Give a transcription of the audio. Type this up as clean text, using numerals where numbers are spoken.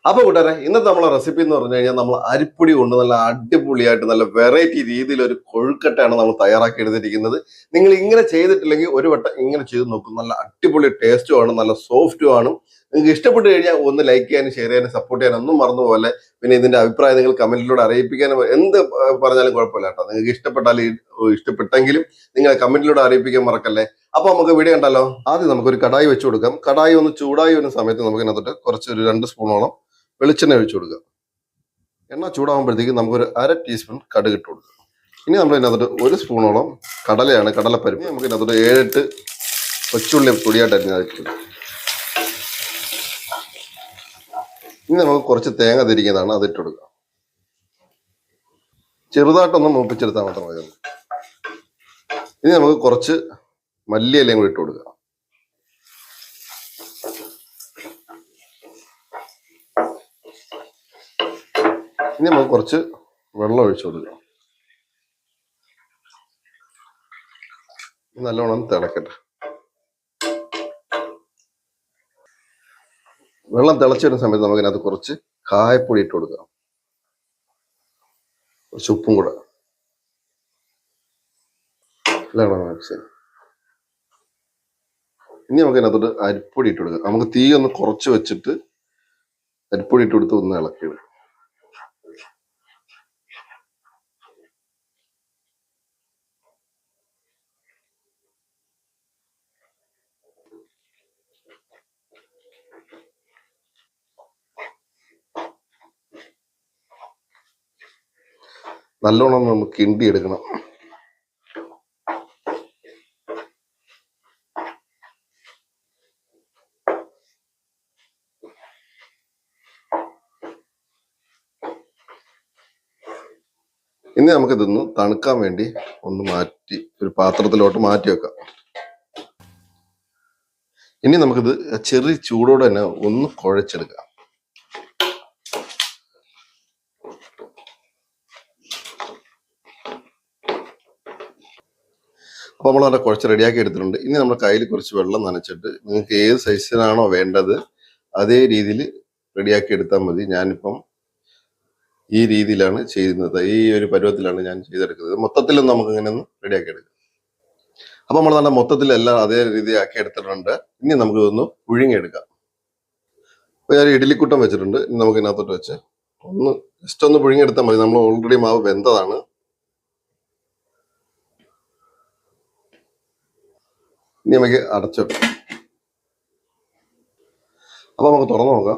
അപ്പൊ കൂട്ടുകാരെ, ഇന്നത്തെ നമ്മളെ റെസിപ്പി എന്ന് പറഞ്ഞു കഴിഞ്ഞാൽ നമ്മൾ അരിപ്പൊടി കൊണ്ട് നല്ല അടിപൊളിയായിട്ട് നല്ല വെറൈറ്റി രീതിയിൽ ഒരു കൊഴുക്കട്ടയാണ് നമ്മൾ തയ്യാറാക്കി എടുത്തിരിക്കുന്നത്. നിങ്ങൾ ഇങ്ങനെ ചെയ്തിട്ടില്ലെങ്കിൽ ഒരു വട്ടം ഇങ്ങനെ ചെയ്ത് നോക്കും. നല്ല അടിപൊളി ടേസ്റ്റും ആണ്, നല്ല സോഫ്റ്റും ആണ്. നിങ്ങൾക്ക് ഇഷ്ടപ്പെട്ട് കഴിഞ്ഞാൽ ഒന്ന് ലൈക്ക് ചെയ്യാനും ഷെയർ ചെയ്യാനും സപ്പോർട്ട് ചെയ്യാനും ഒന്നും മറന്നുപോലെ. പിന്നെ ഇതിന്റെ അഭിപ്രായം നിങ്ങൾ കമന്റിലൂടെ അറിയിപ്പിക്കാനും എന്ത് പറഞ്ഞാലും കുഴപ്പമില്ല കേട്ടോ. നിങ്ങൾക്ക് ഇഷ്ടപ്പെട്ടെങ്കിലും നിങ്ങൾ കമന്റിലൂടെ അറിയിപ്പിക്കാൻ മറക്കല്ലേ. അപ്പൊ നമുക്ക് വീഡിയോ കണ്ടല്ലോ. ആദ്യം നമുക്കൊരു കടായി വെച്ച് കൊടുക്കാം. കടായി ഒന്ന് ചൂടായി വരുന്ന സമയത്ത് നമുക്ക് ഇതിനകത്തോട്ട് കുറച്ച് ഒരു 2 സ്പൂണോളം വെളിച്ചെണ്ണ ഒഴിച്ചു കൊടുക്കുക. എണ്ണ ചൂടാകുമ്പോഴത്തേക്ക് നമുക്കൊരു 1/2 ടീസ്പൂൺ കടുക് ഇട്ട് കൊടുക്കുക. ഇനി നമ്മൾ ഇതിനകത്തോട്ട് 1 സ്പൂണോളം കടലപ്പരിപ്പ്. നമുക്ക് ഇതിനകത്തോട്ട് 7-8 കൊച്ചുള്ളി പൊടിയായിട്ട് അരിഞ്ഞിട്ടുണ്ട്. ഇനി നമുക്ക് കുറച്ച് തേങ്ങ തിരിക്കുന്നതാണ്, അത് ഇട്ട് കൊടുക്കുക. ചെറുതായിട്ടൊന്ന് മൂപ്പിച്ചെടുത്താൽ മാത്രം മതി. ഇനി നമുക്ക് കുറച്ച് മല്ലിയിലയും കൂടി ഇട്ട് കൊടുക്കുക. ഇനി നമുക്ക് കുറച്ച് വെള്ളം ഒഴിച്ചു കൊടുക്കുക. നല്ലോണം തിളക്കട്ടെ. വെള്ളം തിളച്ചു വരുന്ന സമയത്ത് നമുക്ക് ഇതിനകത്ത് കുറച്ച് കായപ്പൊടി ഇട്ട് കൊടുക്കുക. കുറച്ച് ഉപ്പും കൂടെ. ഇനി നമുക്ക് ഇതിനകത്തോട്ട് അരിപ്പൊടി ഇട്ട് കൊടുക്കുക. നമുക്ക് തീ ഒന്ന് കുറച്ച് വെച്ചിട്ട് അരിപ്പൊടി ഇട്ട് കൊടുത്ത് ഒന്ന് ഇളക്കിയിടുക. നല്ലോണം നമുക്ക് കിണ്ടി എടുക്കണം. ഇനി നമുക്കിതൊന്ന് തണുക്കാൻ വേണ്ടി ഒന്ന് മാറ്റി ഒരു പാത്രത്തിലോട്ട് മാറ്റി വെക്കാം. ഇനി നമുക്കിത് ചെറിയ ചൂടോടെ തന്നെ ഒന്ന് കുഴച്ചെടുക്കാം. അപ്പോൾ നമ്മൾ നല്ല കുഴച്ച് റെഡിയാക്കി എടുത്തിട്ടുണ്ട്. ഇനി നമ്മുടെ കയ്യിൽ കുറച്ച് വെള്ളം നനച്ചിട്ട് നിങ്ങൾക്ക് ഏത് സൈസിനാണോ വേണ്ടത് അതേ രീതിയിൽ റെഡിയാക്കി എടുത്താൽ മതി. ഞാനിപ്പം ഈ രീതിയിലാണ് ചെയ്യുന്നത്, ഈ ഒരു പരുവത്തിലാണ് ഞാൻ ചെയ്തെടുക്കുന്നത്. മൊത്തത്തിലും നമുക്ക് ഇങ്ങനെ ഒന്ന് റെഡിയാക്കി എടുക്കാം. അപ്പൊ നമ്മൾ നല്ല മൊത്തത്തിലെല്ലാം അതേ രീതിയാക്കി എടുത്തിട്ടുണ്ട്. ഇനി നമുക്ക് ഇതൊന്ന് പുഴുങ്ങിയെടുക്കാം. അപ്പൊ ഞാൻ ഇഡ്ഡലിക്കുട്ടം വെച്ചിട്ടുണ്ട്. ഇനി നമുക്ക് ഇതിനകത്തോട്ട് വെച്ച് ഒന്ന് ജസ്റ്റ് ഒന്ന് പുഴുങ്ങിയെടുത്താൽ മതി. നമ്മൾ ഓൾറെഡി മാവ് വെന്തതാണ്. ഇനി നമുക്ക് അടച്ചു വെക്കാം. അപ്പൊ നമുക്ക് തുറന്നു നോക്കാം.